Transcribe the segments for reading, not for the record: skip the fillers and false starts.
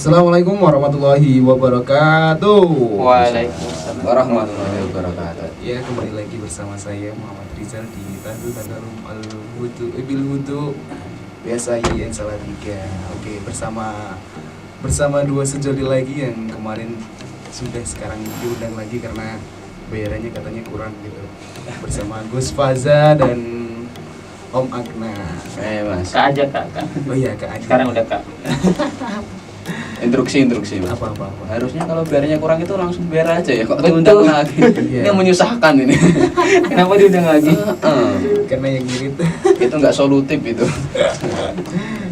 Assalamualaikum warahmatullahi wabarakatuh. Waalaikumsalam warahmatullahi wabarakatuh. Ya, kembali lagi bersama saya Muhammad Rizal di Tadarrum Al-Wudu Bil Wudu biasa yang salah tiga. Oke, bersama dua sejoli lagi yang kemarin sudah sekarang diundang lagi karena bayarannya katanya kurang gitu. Bersama Gus Faza dan Om Agna. Mas. Kak aja kak. Oh iya, Kak Agna. Sekarang udah kak. Instruksi Mas. Apa. Harusnya kalau bayarnya kurang itu langsung bayar aja ya. Kok Betul. diundang lagi? Iya. Ini yang menyusahkan ini. Kenapa diundang lagi? Karena yang ngirit. Itu nggak solutif itu.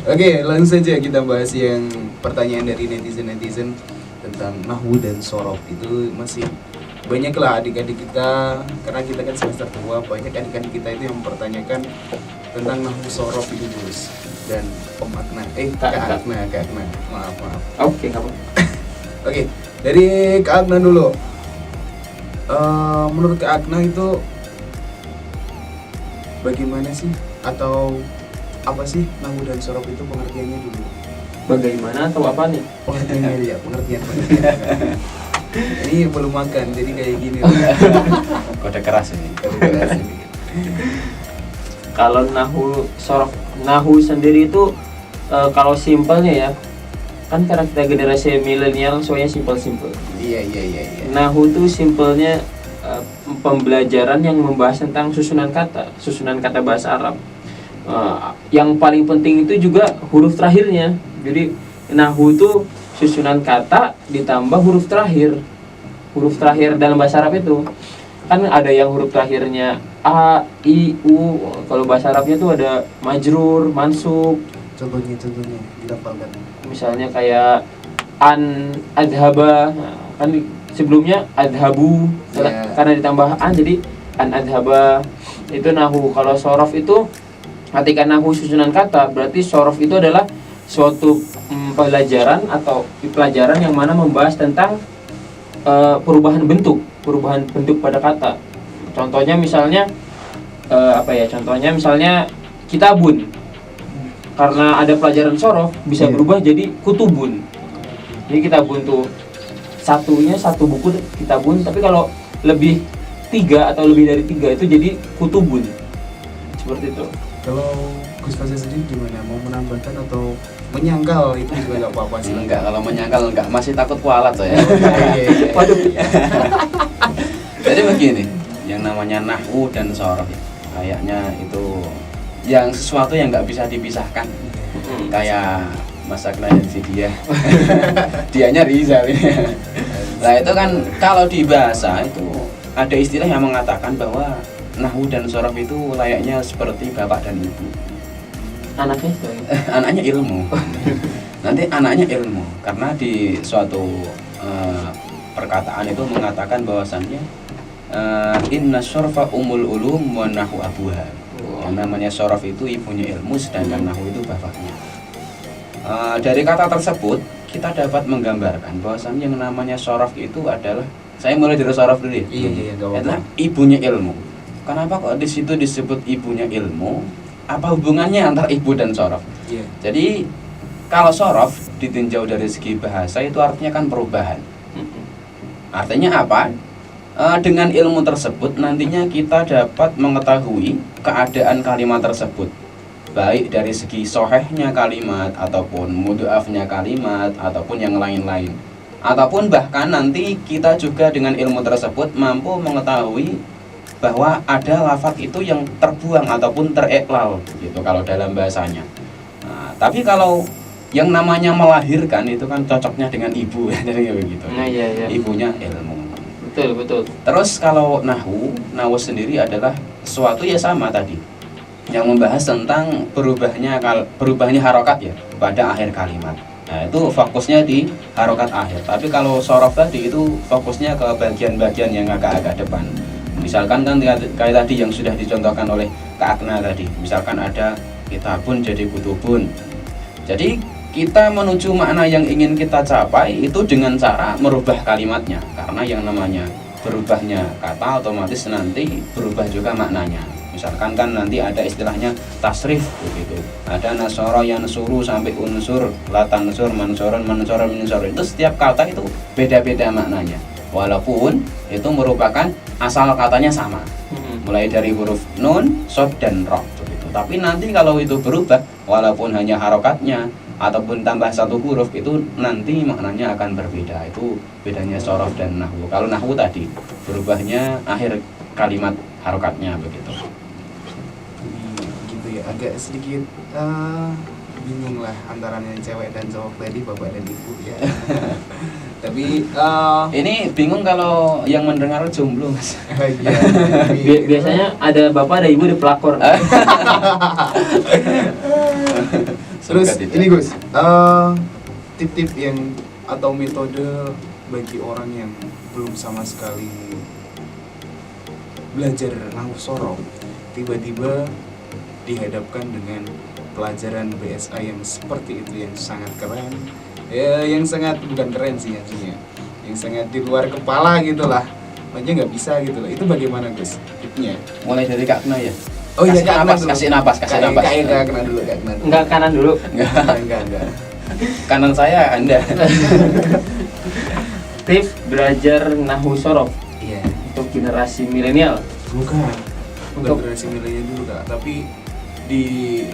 Oke, langsung saja kita bahas yang pertanyaan dari netizen tentang nahwu dan sorof. Itu masih banyaklah adik-adik kita, karena kita kan semester tua, banyak adik-adik kita itu yang mempertanyakan tentang nahwu sorof itu Gus. Dan Om Agna, Kak Agna, maaf. Oke, nggak apa. Oke, dari Kak Agna dulu. Menurut Kak Agna itu bagaimana sih, atau apa sih nahwu dan sorof itu pengertiannya dulu? Bagaimana atau apa nih? Pengertiannya dia, pengertian. Ini belum makan, jadi kayak gini. Kode keras ini. Kalau nahu sendiri itu kalau simpelnya ya, kan karena kita generasi milenial soalnya simpel. Iya. Nahu itu simpelnya pembelajaran yang membahas tentang susunan kata bahasa Arab. Yang paling penting itu juga huruf terakhirnya. Jadi nahu itu susunan kata ditambah huruf terakhir dalam bahasa Arab itu kan ada yang huruf terakhirnya a, i, u. Kalau bahasa Arabnya tuh ada majrur, mansub. Contohnya dihafalkan. Misalnya kayak an, adhaba. Nah, kan sebelumnya adhabu karena ditambah an jadi an adhaba. Itu nahu. Kalau sorof itu ketika nahu susunan kata, berarti sorof itu adalah suatu pelajaran yang mana membahas tentang perubahan bentuk pada kata. Contohnya misalnya Contohnya misalnya kitabun. Karena ada pelajaran sorof bisa berubah jadi kutubun. Jadi kitabun tuh satu buku kitabun, tapi kalau lebih 3 atau lebih dari 3 itu jadi kutubun. Seperti itu. Kalau Gus Faza sendiri gimana? Mau menambahkan atau menyangkal itu juga nggak apa-apa sih? Enggak, kalau menyangkal enggak, masih takut kualat saya. Iya. Waduh. Jadi begini, yang namanya nahwu dan sorof kayaknya itu yang sesuatu yang nggak bisa dipisahkan. Kayak Mas Agna dan si dianya Rizal. Nah itu kan kalau di bahasa itu ada istilah yang mengatakan bahwa nahwu dan sorof itu layaknya seperti bapak dan ibu. Anaknya ilmu. Nanti anaknya ilmu karena di suatu perkataan itu mengatakan bahwasannya inna syarfa umul ulum wa nahwu abuha. Yang namanya sorof itu ibunya ilmu, sedangkan nahwu itu bapaknya. Dari kata tersebut kita dapat menggambarkan bahwasannya yang namanya sorof itu adalah, saya mulai dari sorof dulu ya. Iya, nggak apa-apa. Adalah ibunya ilmu. Kenapa kok di situ disebut ibunya ilmu? Apa hubungannya antara ibu dan sorof? Iya. Jadi kalau sorof ditinjau dari segi bahasa itu artinya kan perubahan. Artinya apa? Dengan ilmu tersebut nantinya kita dapat mengetahui keadaan kalimat tersebut, baik dari segi sohehnya kalimat ataupun mudhaafnya kalimat ataupun yang lain-lain. Ataupun bahkan nanti kita juga dengan ilmu tersebut mampu mengetahui bahwa ada lafaz itu yang terbuang ataupun tereklal gitu kalau dalam bahasanya. Nah, tapi kalau yang namanya melahirkan itu kan cocoknya dengan ibu jadi begitu. Nah, iya. Ibunya ilmu. Betul. Terus kalau nahwu sendiri adalah sesuatu ya sama tadi yang membahas tentang berubahnya harokat ya pada akhir kalimat. Nah itu fokusnya di harokat akhir. Tapi kalau sorof tadi itu fokusnya ke bagian-bagian yang agak-agak depan. Misalkan kan kayak tadi yang sudah dicontohkan oleh Kak Agna tadi, misalkan ada kitabun jadi kutubun. Jadi kita menuju makna yang ingin kita capai itu dengan cara merubah kalimatnya, karena yang namanya berubahnya kata otomatis nanti berubah juga maknanya. Misalkan kan nanti ada istilahnya tasrif begitu. Ada nasoro yang suru sampai unsur, latansur, mansoron, mansoron, mansoron. Itu setiap kata itu beda-beda maknanya. Walaupun itu merupakan asal katanya sama. Mulai dari huruf nun, sod dan ro begitu. Tapi nanti kalau itu berubah, walaupun hanya harokatnya ataupun tambah satu huruf, itu nanti maknanya akan berbeda. Itu bedanya sorof dan nahwu. Kalau nahwu tadi berubahnya akhir kalimat harokatnya begitu. Gitu ya, agak sedikit bingung lah antara yang cewek dan cowok tadi, bapak dan ibu ya. Tapi Ini bingung kalau yang mendengar jomblo, Mas. iya, Biasanya ada bapak, ada ibu, ada pelakor. Terus Suka tidak? ini Gus, tip-tip yang atau metode bagi orang yang belum sama sekali belajar nahwu sorof, tiba-tiba dihadapkan dengan pelajaran BSA yang seperti itu, yang sangat keren, ya yang sangat bukan keren sih artinya, yang sangat di luar kepala gitulah, makanya nggak bisa gitu lah. Itu bagaimana Gus tipnya? Mulai dari Kak Kena ya. Oh iya, Kasih napas, kasih napas, kasih napas. Kak Kena dulu, Kak Kena dulu. Enggak, kanan dulu. Enggak. Kanan saya Anda. Tips belajar nahwu sorof Iya. untuk generasi milenial. Bukan Untuk- generasi milenial dulu Kak, tapi di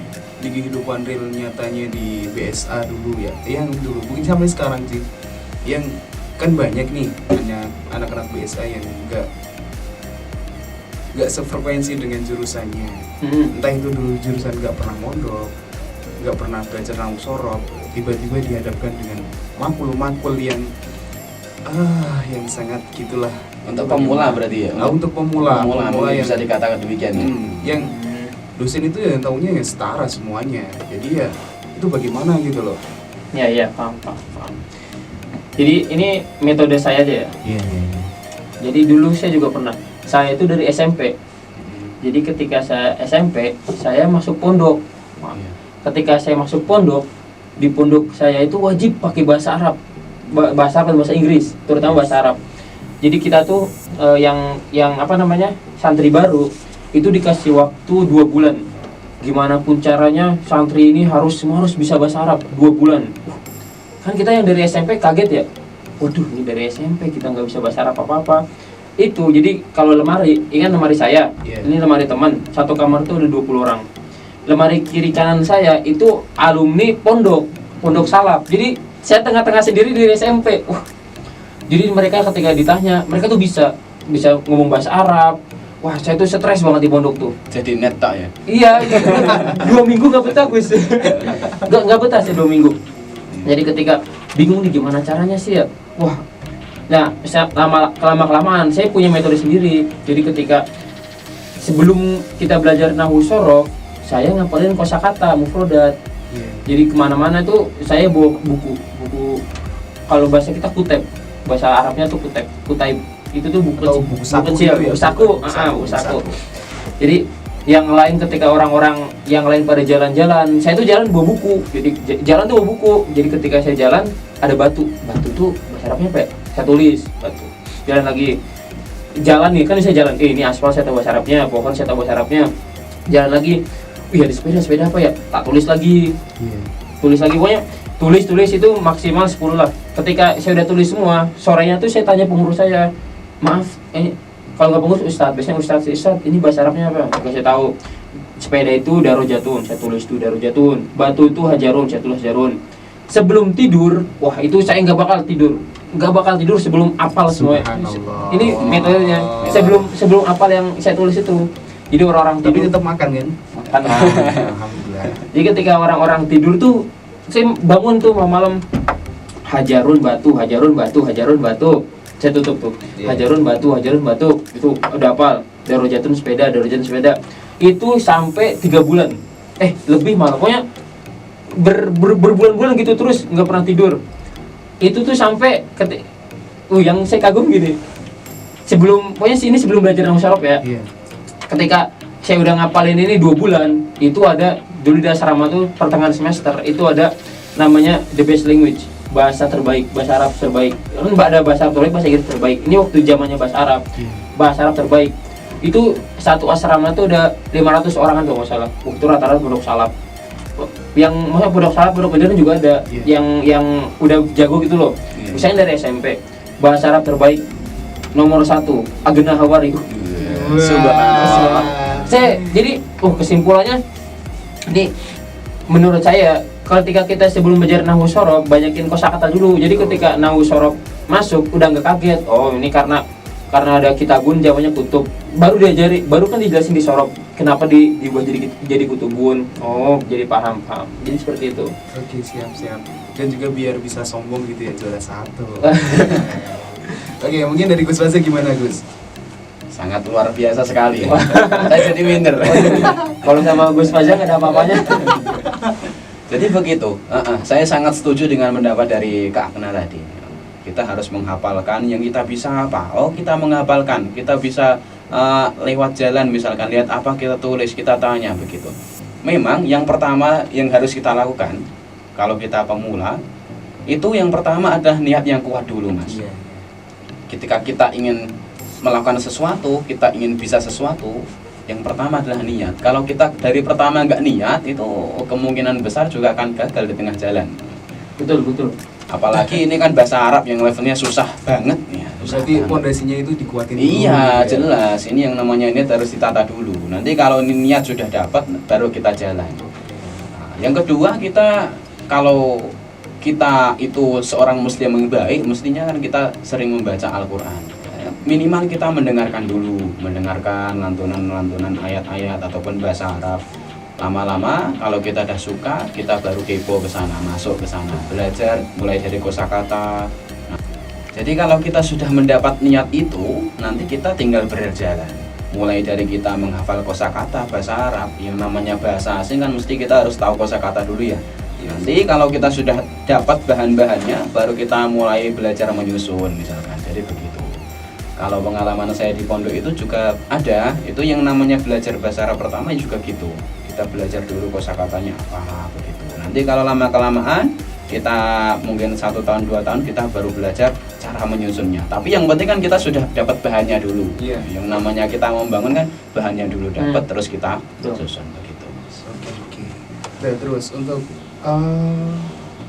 kehidupan real nyatanya di BSA dulu ya, yang dulu mungkin sampai sekarang sih, yang kan banyak nih hanya anak-anak BSA yang nggak sefrekuensi dengan jurusannya. Entah itu dulu jurusan nggak pernah mondok, nggak pernah belajar nahwu sorof, tiba-tiba dihadapkan dengan makul yang sangat gitulah. Untuk pemula berarti ya. Untuk pemula mungkin yang bisa dikatakan demikian ya. yang dosen itu yang tahunya yang setara semuanya, jadi ya itu bagaimana gitu loh. Ya, paham. Jadi ini metode saya aja ya. Iya. Jadi dulu saya juga pernah. Saya itu dari SMP. Jadi ketika saya SMP, saya masuk pondok. Ketika saya masuk pondok, di pondok saya itu wajib pakai bahasa Arab. Bahasa Arab dan bahasa Inggris, terutama bahasa Arab. Jadi kita tuh yang santri baru itu dikasih waktu 2 bulan. Gimana pun caranya santri ini semua harus bisa bahasa Arab 2 bulan. Kan kita yang dari SMP kaget ya. Waduh, ini dari SMP kita nggak bisa bahasa Arab apa-apa. Itu jadi kalau lemari, ini kan lemari saya, ini lemari teman, satu kamar tuh ada 20 orang. Lemari kiri kanan saya itu alumni pondok salaf. Jadi saya tengah-tengah sendiri di SMP. Jadi mereka ketika ditanya, mereka tuh bisa ngomong bahasa Arab. Wah, saya tuh stres banget di pondok tuh. Jadi net tak ya. Iya, 2 minggu nggak betah Gus. Nggak betah sih 2 minggu. Jadi ketika bingung nih gimana caranya sih ya. Wah, nah lama-kelamaan saya punya metode sendiri. Jadi ketika sebelum kita belajar nahwu sorof, saya ngapalin kosakata, mufrodat. Jadi kemana-mana tuh saya bawa buku kalau bahasa kita kuteb, bahasa Arabnya tuh kutaib. Itu tuh buku saku kecil, gitu ya? buku saku. Jadi yang lain ketika orang-orang yang lain pada jalan-jalan, saya tuh jalan bawa buku. Jadi jalan tuh bawa buku. Jadi ketika saya jalan ada batu tuh bahasa Arabnya apa ya? Saya tulis batu. Jalan lagi, jalan nih kan saya jalan. Ini aspal saya tahu bahasa Arabnya, pohon saya tahu bahasa Arabnya. Jalan lagi, ada sepeda apa ya? Tak tulis lagi. Tulis lagi, pokoknya tulis itu maksimal 10 lah. Ketika saya udah tulis semua, sorenya tuh saya tanya pengurus saya, maaf, kalau nggak pengurus Ustadz, biasanya Ustadz, ini bahasa Arabnya apa? Oke, saya tahu. Sepeda itu darujatun, saya tulis itu darujatun. Batu itu hajarun, saya tulis hajarun. Sebelum tidur, wah itu saya nggak bakal tidur sebelum apal semua. Subhanallah. Ini metodenya. Sebelum apal yang saya tulis itu. Jadi orang-orang Tapi tidur tetap makan kan? makan. Alhamdulillah. Jadi ketika orang-orang tidur tuh, saya bangun tuh malam hajarun batu. Saya tutup tuh. Hajarun batu. Itu udah hafal. Darujatun sepeda. Itu sampai 3 bulan. Lebih malah. Pokoknya berbulan-bulan gitu terus nggak pernah tidur. Itu tuh sampai yang saya kagum gini. Sebelum belajar nahwu sorof ya. Iya. Ketika saya udah ngapalin ini 2 bulan, itu ada dulu di asrama tuh pertengahan semester itu ada namanya the best language, bahasa terbaik, bahasa Arab terbaik. Kan ada bahasa Arab terbaik, bahasa Inggris terbaik. Ini waktu zamannya bahasa Arab terbaik. Itu satu asrama tuh ada 500 orang kan kalau nggak salah. Itu rata-rata pondok salaf. Yang maksudnya pondok salaf, pondok modern juga ada. Iya. Yang udah jago gitu loh. Iya. Misalnya dari SMP, bahasa Arab terbaik nomor 1 Agena Hawari. Subhanallah. Jadi kesimpulannya ini menurut saya ketika kita sebelum belajar nahwu sorof banyakin kosakata dulu. Jadi ketika nahwu sorof masuk udah nggak kaget. Oh ini karena ada kitabun jawabannya kutub. Baru kan dijelasin di sorof kenapa dibuat jadi kutubun. Oh jadi paham. Jadi seperti itu. Oke, siap. Dan juga biar bisa sombong gitu ya, juara 1. Oke, mungkin dari Gus Fasa gimana Gus? Sangat luar biasa sekali. Saya jadi winner. Kalau sama Gus Faza nggak ada apa-apanya. Jadi begitu. Saya sangat setuju dengan pendapat dari Kak Akna tadi. Kita harus menghafalkan yang kita bisa apa. Oh kita menghafalkan, kita bisa lewat jalan misalkan lihat apa kita tulis, kita tanya begitu. Memang yang pertama yang harus kita lakukan kalau kita pemula itu yang pertama adalah niat yang kuat dulu mas. Iya. Ketika kita ingin melakukan sesuatu, kita ingin bisa sesuatu, yang pertama adalah niat. Kalau kita dari pertama nggak niat, itu kemungkinan besar juga akan gagal di tengah jalan. Betul. Apalagi ini kan bahasa Arab yang levelnya susah banget ya. Berarti pondasinya itu dikuatin dulu. Iya, gitu ya? jelas. Ini yang namanya niat harus ditata dulu. Nanti kalau niat sudah dapat, baru kita jalan. Nah, yang kedua kita kalau kita itu seorang muslim yang baik, mestinya kan kita sering membaca Al-Quran. Minimal kita mendengarkan lantunan ayat-ayat ataupun bahasa Arab. Lama-lama kalau kita dah suka, kita baru kepo ke sana, masuk ke sana, belajar mulai dari kosakata. Nah, jadi kalau kita sudah mendapat niat itu, nanti kita tinggal berjalan. Mulai dari kita menghafal kosakata bahasa Arab, yang namanya bahasa asing kan mesti kita harus tahu kosakata dulu ya. Nanti kalau kita sudah dapat bahan-bahannya, baru kita mulai belajar menyusun misalkan. Jadi begitu. Kalau pengalaman saya di pondok itu juga ada, itu yang namanya belajar bahasa Arab pertama juga gitu. Kita belajar dulu kosakatanya apa begitu. Nanti kalau lama-kelamaan kita mungkin 1 tahun 2 tahun kita baru belajar cara menyusunnya. Tapi yang penting kan kita sudah dapat bahannya dulu. Iya. Yang namanya kita membangun kan bahannya dulu dapat terus kita susun begitu. Oke. Nah, terus untuk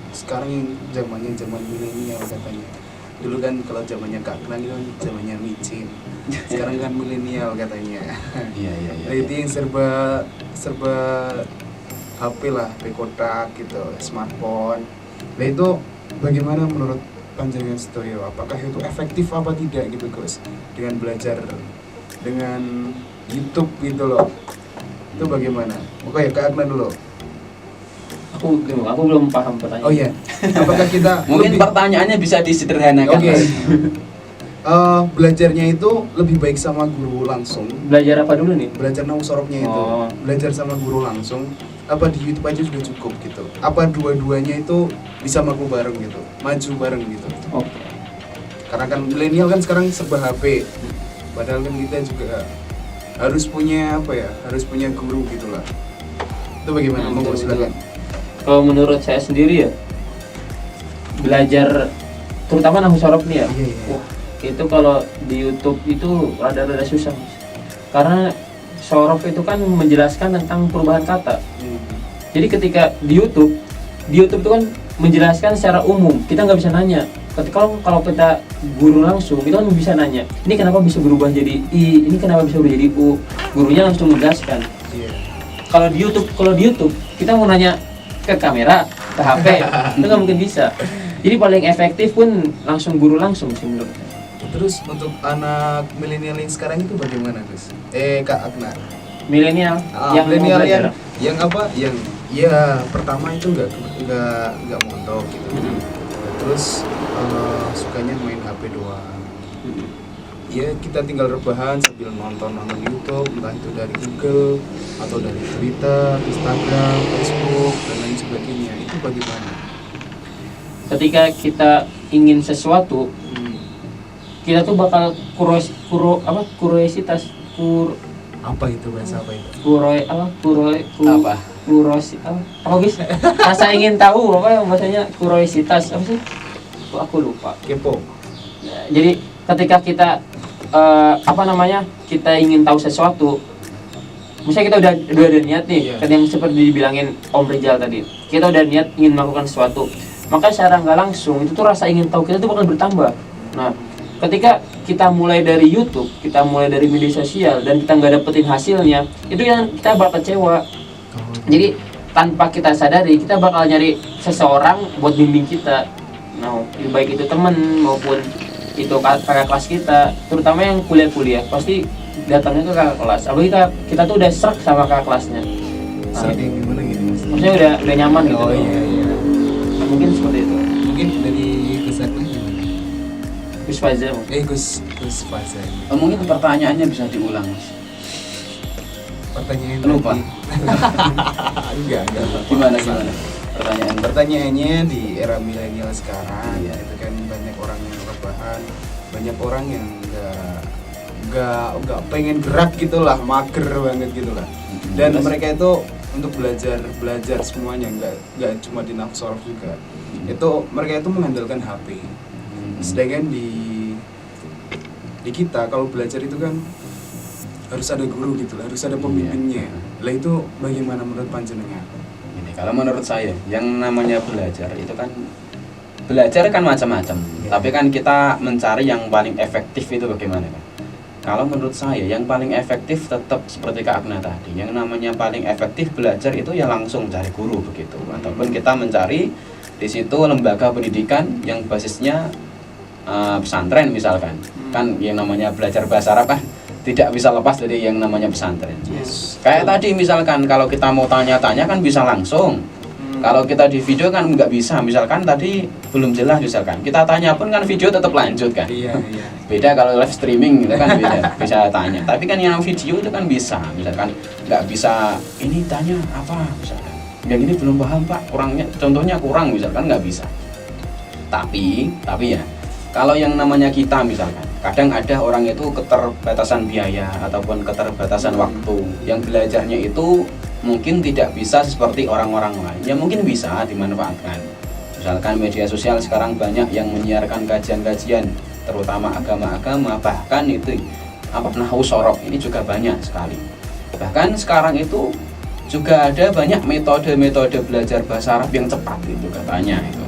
sekarang zaman milenial katanya. Dulu kan kalau zamannya Kak Kenan itu kan zamannya micin. Sekarang kan milenial katanya. Iya. Nah, itu yang serba HP lah, HP kotak gitu, smartphone. Nah itu bagaimana menurut Panjenengan Sedoyo? Apakah itu efektif apa tidak gitu Gus? Dengan belajar dengan YouTube gitu loh. Itu bagaimana? Oke, Kak Aknan dulu. Aku belum paham pertanyaan. Oh iya. Apakah kita Mungkin pertanyaannya bisa disederhanakan. Oke. Mas. Belajarnya itu lebih baik sama guru langsung. Belajar apa dulu nih? Belajar nahwu sorofnya itu. Oh. Belajar sama guru langsung. Apa di YouTube aja sudah cukup gitu? Apa dua-duanya itu bisa maju bareng gitu? Maju bareng gitu. Oke. Karena kan milenial kan sekarang serba HP. Padahal kan kita juga harus punya harus punya guru gitulah. Itu bagaimana? Monggo silakan. Kalau menurut saya sendiri ya, belajar terutama nahwu sorof nih ya. Iya. Wah, itu kalau di YouTube itu rada-rada susah, Mas. Karena sorof itu kan menjelaskan tentang perubahan kata. Jadi ketika di YouTube itu kan menjelaskan secara umum, kita nggak bisa nanya. Kalau kita guru langsung, kita kan bisa nanya, ini kenapa bisa berubah jadi I, ini kenapa bisa berubah jadi U. Gurunya langsung menjelaskan. Iya. Kalau di YouTube kita mau nanya ke kamera, ke HP, itu nggak mungkin bisa. Jadi paling efektif pun langsung guru langsung sih menurut saya. Terus untuk anak milenial yang sekarang itu bagaimana, Gus? Kak Akna. Milenial yang mau milenial belajar. yang apa? Yang ya pertama itu nggak mondok gitu. Terus sukanya main HP doang. Ya kita tinggal rebahan sambil nonton YouTube, entah itu dari Google atau dari Twitter, Instagram, Facebook dan lain sebagainya. Itu bagaimana? Ketika kita ingin sesuatu, kita tuh bakal kuriositas Apa itu bahasa apa itu? Rasa ingin tahu apa yang bahasanya kuriositas apa sih? Aku lupa. Kepo. Jadi ketika kita apa namanya, kita ingin tahu sesuatu, misalnya kita udah ada niat nih, Iya. kan yang seperti dibilangin Om Rizal tadi, kita udah niat ingin melakukan sesuatu, maka secara nggak langsung itu tuh rasa ingin tahu kita tuh bakal bertambah. Nah, ketika kita mulai dari YouTube, kita mulai dari media sosial dan kita nggak dapetin hasilnya, itu yang kita bakal kecewa. Jadi tanpa kita sadari kita bakal nyari seseorang buat bimbing kita. Nah, baik itu teman maupun itu kakak kelas kita, terutama yang kuliah-kuliah pasti datangnya ke kakak kelas. Apalagi kita tuh udah serak sama kakak kelasnya. Nah, Serak yang gimana gitu mas? maksudnya udah nyaman gitu. Oh iya iya. Nah, mungkin seperti itu. Mungkin dari Gus Akna gimana? Gus Faza. Gus Faza. Mungkin pertanyaannya bisa diulang, Mas. Pertanyaan Lupa. Enggak. Gimana Salah. pertanyaan? Pertanyaannya di era milenial sekarang, Iya. itu kan banyak orang yang rebahan, banyak orang yang nggak pengen gerak gitulah, mager banget gitulah. Dan Jelas. mereka itu untuk belajar semuanya, nggak cuma di Nafsorof juga. Itu mereka itu mengandalkan HP. Sedangkan di kita kalau belajar itu kan harus ada guru gitu lah, harus ada pembimbingnya. Lah itu bagaimana menurut panjenengan? Gini, kalau menurut saya yang namanya belajar itu kan belajar kan macam-macam, Ya. tapi kan kita mencari yang paling efektif itu bagaimana kan? Kalau menurut saya yang paling efektif tetap seperti Kak Agna tadi, yang namanya paling efektif belajar itu ya langsung cari guru begitu, ataupun kita mencari di situ lembaga pendidikan yang basisnya pesantren misalkan, kan yang namanya belajar bahasa Arab kan tidak bisa lepas dari yang namanya pesantren. Yes. Kayak tadi misalkan kalau kita mau tanya-tanya kan bisa langsung. Kalau kita di video kan nggak bisa. Misalkan tadi belum jelas misalkan. Kita tanya pun kan video tetap lanjut kan. Iya, iya. Beda kalau live streaming itu kan beda. Bisa tanya. Tapi kan yang video itu kan bisa. Misalkan nggak bisa ini tanya apa misalkan. Yang ini belum paham Pak. Kurangnya contohnya kurang misalkan nggak bisa. Tapi ya kalau yang namanya kita misalkan, kadang ada orang itu keterbatasan biaya ataupun keterbatasan waktu, yang belajarnya itu mungkin tidak bisa seperti orang-orang lain. Ya mungkin bisa dimanfaatkan. Misalkan media sosial sekarang banyak yang menyiarkan kajian-kajian, terutama agama-agama, bahkan itu nahwu sorof ini juga banyak sekali. Bahkan sekarang itu juga ada banyak metode-metode belajar bahasa Arab yang cepat, itu juga banyak itu.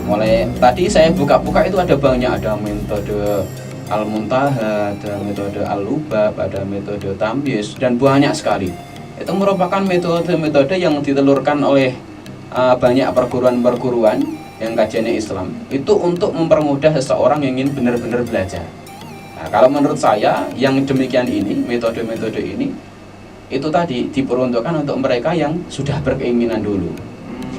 Mulai tadi saya buka-buka itu ada banyak, ada metode Al-Muntaha, ada metode Al-Lubab, ada metode Tamyiz, dan banyak sekali. Itu merupakan metode-metode yang ditelurkan oleh banyak perguruan-perguruan yang kajiannya Islam. Itu untuk mempermudah seseorang yang ingin benar-benar belajar. Nah, kalau menurut saya yang demikian ini, metode-metode ini itu tadi diperuntukkan untuk mereka yang sudah berkeinginan dulu.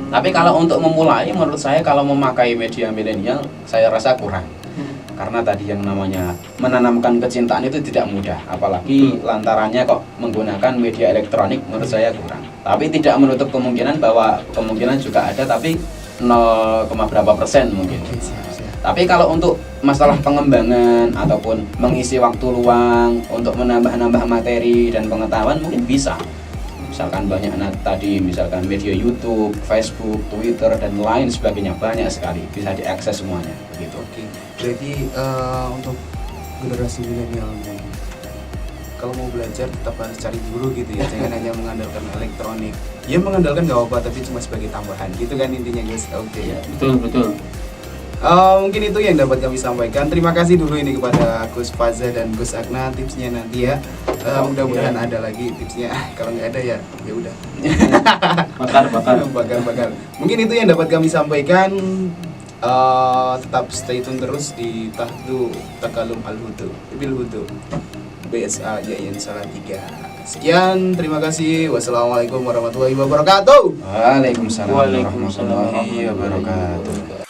Tapi kalau untuk memulai, menurut saya kalau memakai media milenial, saya rasa kurang. Karena tadi yang namanya menanamkan kecintaan itu tidak mudah. Apalagi lantarannya kok menggunakan media elektronik, menurut saya kurang. Tapi tidak menutup kemungkinan bahwa kemungkinan juga ada, tapi 0, berapa persen mungkin. Tapi kalau untuk masalah pengembangan ataupun mengisi waktu luang untuk menambah-nambah materi dan pengetahuan mungkin bisa. Misalkan banyak tadi misalkan media YouTube, Facebook, Twitter dan lain sebagainya, banyak sekali bisa diakses semuanya begitu. Oke. Berarti untuk generasi milenial ini, kalau mau belajar tetap harus cari guru gitu ya, jangan hanya mengandalkan elektronik. Ya mengandalkan nggak apa-apa, tapi cuma sebagai tambahan gitu kan intinya guys. Oke ya. Betul. Mungkin itu yang dapat kami sampaikan. Terima kasih dulu ini kepada Gus Faza dan Gus Akna, tipsnya nanti ya. Mudah-mudahan ada lagi tipsnya. Kalau nggak ada ya udah. bakar. Mungkin itu yang dapat kami sampaikan. Tetap stay tune terus di Tahdu Takalum Al-Hudu Bil Hudu BSA Yayan Salatiga. Sekian, terima kasih. Wassalamualaikum warahmatullahi wabarakatuh. Waalaikumsalam warahmatullahi wabarakatuh.